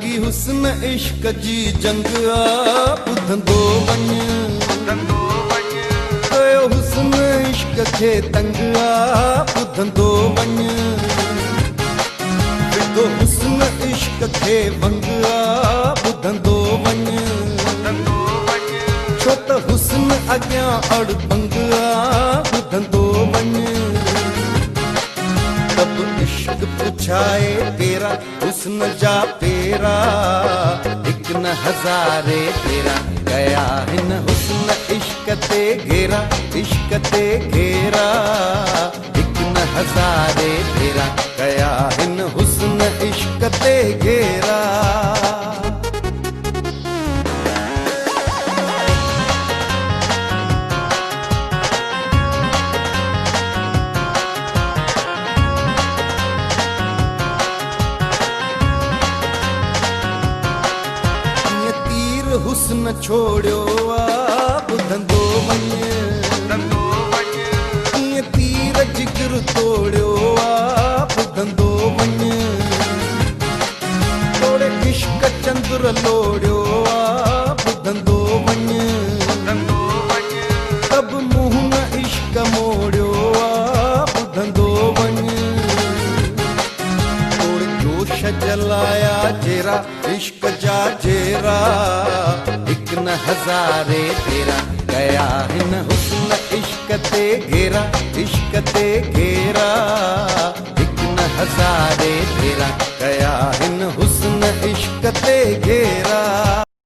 की हुस्न इश्क जी जंग ॿुधंदो वञ कयो हुस्न इश्क खे तंग ॿुधंदो वञ विधो हुस्न इश्क खे वंग ॿुधंदो वञ छो त हुस्न अॻियां अड़बंग ॿुधंदो वञ तब इश्क पुछाए तेरा हुस्न जा पेरा हिक न हज़ारे तेरा कया हिन हुस्न इश्क ते घेरा इश्क ते घेरा हिक न हज़ारे तेरा कया हिन हुस्न इश्क ते घेरा। हुस्न छोड़ियो ॿुधंदो वञ कीअं तीर जिगर तोड़ियो ॿुधंदो वञ तोड़े इश्क चंद्र लोड़ियो ॿुधंदो वञ तब मुंहुं न इश्क मोड़ियो ॿुधंदो वञ तोड़े जोश जलाया जेरा इश्क जा जेरा हिक न हज़ारे तेरा कया हिन हुस्न इश्क ते घेरा इश्क ते घेरा हिक न हज़ारे तेरा